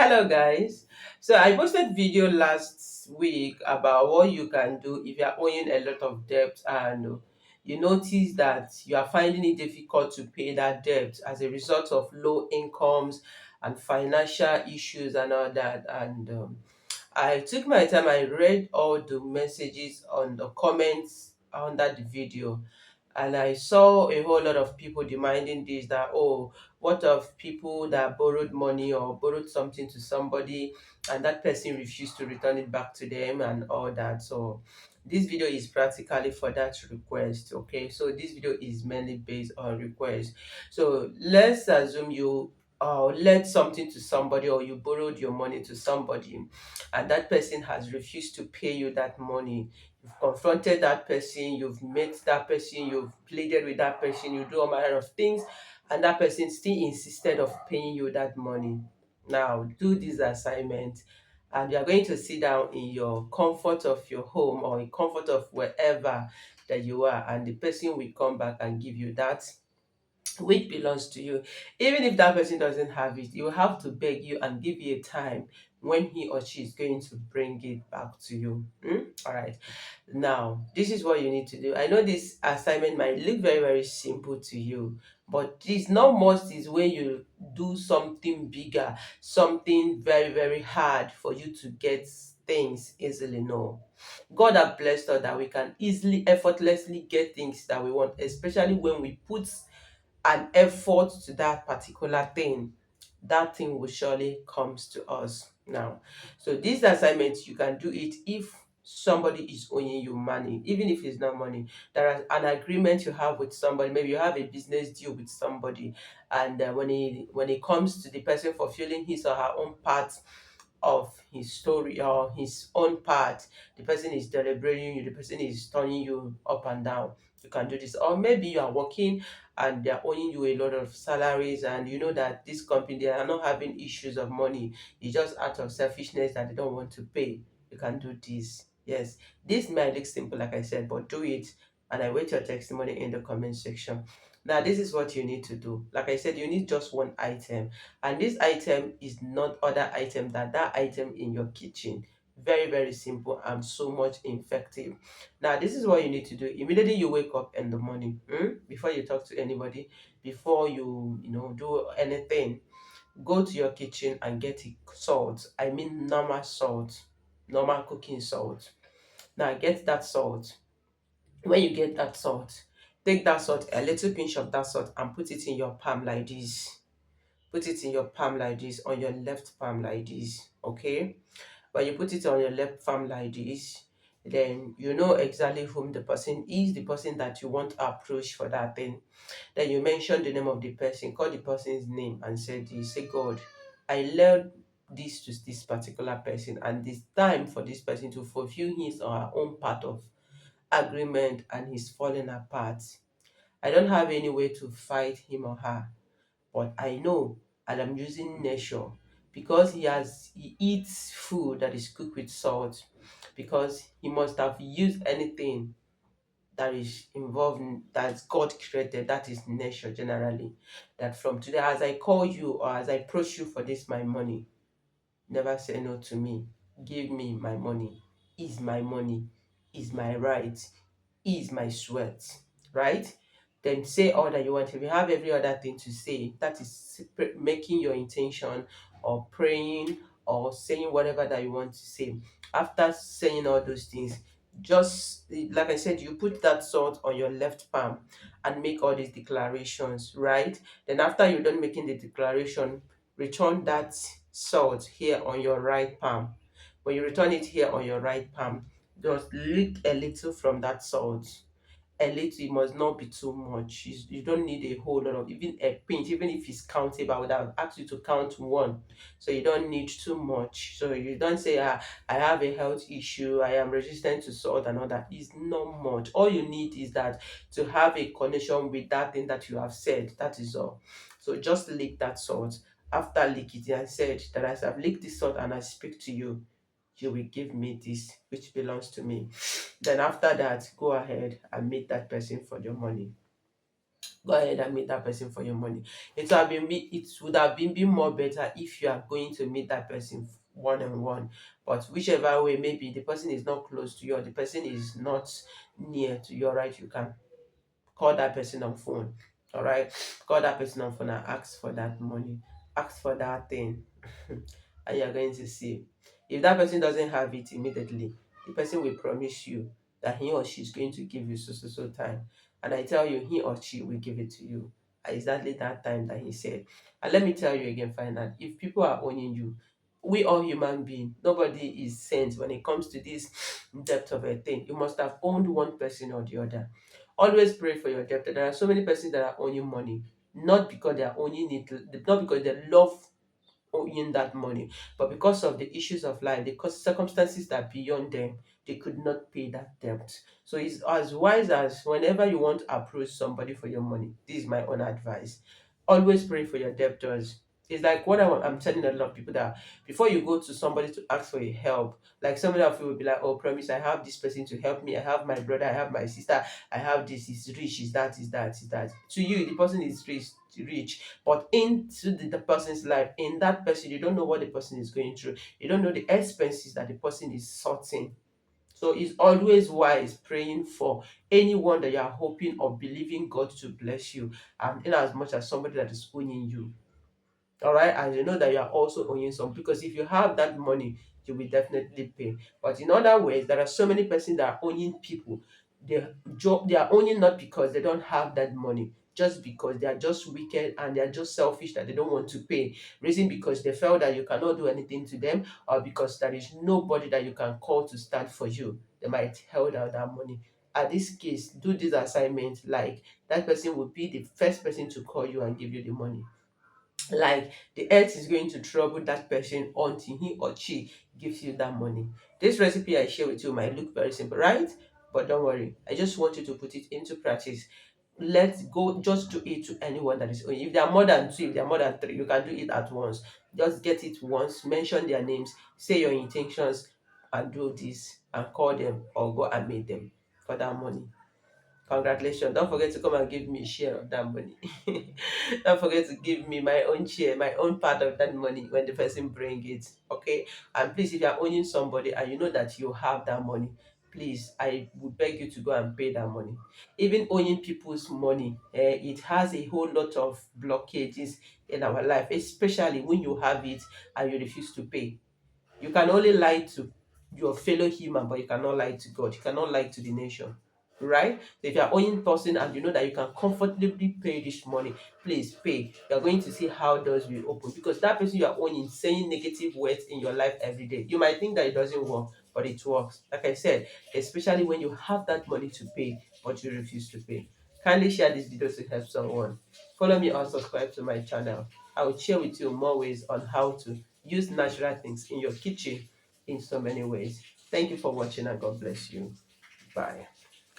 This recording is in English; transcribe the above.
Hello guys. So I posted video last week about what you can do if you are owing a lot of debt and you notice that you are finding it difficult to pay that debt as a result of low incomes and financial issues and all that. And I took my time. I read all the messages on the comments under the video, and I saw a whole lot of people demanding this, that oh, what of people that borrowed money or borrowed something to somebody and that person refused to return it back to them and all that. So this video is practically for that request. Okay, so this video is mainly based on request. So let's assume you lent something to somebody, or you borrowed your money to somebody, and that person has refused to pay you that money. You've confronted that person, you've met that person, you've pleaded with that person, you do all manner of things, and that person still insisted of paying you that money. Now, do this assignment, and you are going to sit down in your comfort of your home or in comfort of wherever that you are, and the person will come back and give you that which belongs to you. Even if that person doesn't have it, he will have to beg you and give you a time when he or she is going to bring it back to you. All right. Now, this is what you need to do. I know this assignment might look very, very simple to you, but this not most is when you do something bigger, something very, very hard for you to get things easily. No. God has blessed us that we can easily, effortlessly get things that we want, especially when we put an effort to that particular thing. That thing will surely comes to us now. So this assignment, you can do it if somebody is owing you money, even if it's not money. There is an agreement you have with somebody. Maybe you have a business deal with somebody, and when it comes to the person fulfilling his or her own part of his story or his own part, the person is deliberating you, the person is turning you up and down. You can do this. Or maybe you are working and they are owing you a lot of salaries, and you know that this company, they are not having issues of money. It's just out of selfishness that they don't want to pay. You can do this. Yes, this might look simple, like I said, but do it. And I wait your testimony in the comment section. Now, this is what you need to do. Like I said, you need just one item, and this item is not other item than that item in your kitchen. Very, very simple and so much effective. Now, this is what you need to do immediately you wake up in the morning. Before you talk to anybody, before you do anything, go to your kitchen and get salt. I mean normal salt, normal cooking salt. Now get that salt. When you get that salt, take that salt, a little pinch of that salt, and put it in your palm like this. Put it in your palm like this, on your left palm like this. Okay, when you put it on your left palm like this, then you know exactly whom the person is, the person that you want to approach for that thing. Then you mention the name of the person, call the person's name, and say, God, I led this to this particular person, and this time for this person to fulfill his or her own part of agreement, and he's falling apart. I don't have any way to fight him or her, but I know, and I'm using nature, because he eats food that is cooked with salt, because he must have used anything that is involved that God created, that is nature generally. That from today, as I call you or as I approach you for this my money, never say no to me. Give me my money. Is my money. Is my right. Is my sweat. Right? Then say all that you want. If you have every other thing to say, that is making your intention, or praying, or saying whatever that you want to say. After saying all those things, just like I said, you put that salt on your left palm and make all these declarations, right? Then after you're done making the declaration, return that salt here on your right palm. When you return it here on your right palm, just lick a little from that salt. A little, it must not be too much. You don't need a whole lot of, even a pinch, even if it's countable. I would have asked you to count one. So you don't need too much. So you don't say, I have a health issue, I am resistant to salt and all that. It's not much. All you need is that to have a connection with that thing that you have said. That is all. So just lick that salt. After licking it, and said that as I've licked this salt and I speak to you, you will give me this which belongs to me. Then after that, go ahead and meet that person for your money. go ahead and meet that person for your money. It would have been more better if you are going to meet that person one on one. But whichever way, maybe the person is not close to you or the person is not near to you, right? You can call that person on phone. All right, call that person on phone and ask for that money, ask for that thing, and you're going to see. If that person doesn't have it immediately, the person will promise you that he or she is going to give you so time. And I tell you, he or she will give it to you at exactly that time that he said. And let me tell you again, find out if people are owning you, we all human beings, nobody is sent when it comes to this depth of a thing. You must have owned one person or the other. Always pray for your debtor. There are so many persons that are owing money, not because they are owing it, not because they love owing that money, but because of the issues of life, the circumstances that are beyond them, they could not pay that debt. So it's as wise as whenever you want to approach somebody for your money, this is my own advice. Always pray for your debtors. It's like what I'm telling a lot of people that before you go to somebody to ask for a help, like somebody of you will be like, oh, promise, I have this person to help me. I have my brother, I have my sister, I have this, he's rich, is that, is that, is that. To you, the person is rich, but into the person's life, in that person, you don't know what the person is going through. You don't know the expenses that the person is sorting. So it's always wise praying for anyone that you are hoping or believing God to bless you, and in as much as somebody that is owing you. All right, and you know that you are also owing some, because if you have that money, you will definitely pay. But in other ways, there are so many persons that are owing people. They are owing not because they don't have that money, just because they are just wicked and they are just selfish that they don't want to pay. Reason because they felt that you cannot do anything to them, or because there is nobody that you can call to stand for you. They might held out that money. At this case, do this assignment, like that person will be the first person to call you and give you the money. Like the earth is going to trouble that person until he or she gives you that money. This recipe I share with you might look very simple, right? But don't worry, I just want you to put it into practice. Let's go, just do it to anyone that is owing. If there are more than two, if there are more than three, you can do it at once. Just get it once, mention their names, say your intentions, and do this and call them or go and meet them for that money. Congratulations. Don't forget to come and give me a share of that money. Don't forget to give me my own share, my own part of that money when the person bring it. Okay. And please, if you are owing somebody and you know that you have that money, please, I would beg you to go and pay that money. Even owing people's money, it has a whole lot of blockages in our life, especially when you have it and you refuse to pay. You can only lie to your fellow human, but you cannot lie to God. You cannot lie to the nation. Right? So if you are owing person and you know that you can comfortably pay this money, please pay. You're going to see how doors will open, because that person you are owing is saying negative words in your life every day. You might think that it doesn't work, but it works. Like I said, especially when you have that money to pay, but you refuse to pay. Kindly share this video to help someone. Follow me or subscribe to my channel. I will share with you more ways on how to use natural things in your kitchen in so many ways. Thank you for watching and God bless you. Bye.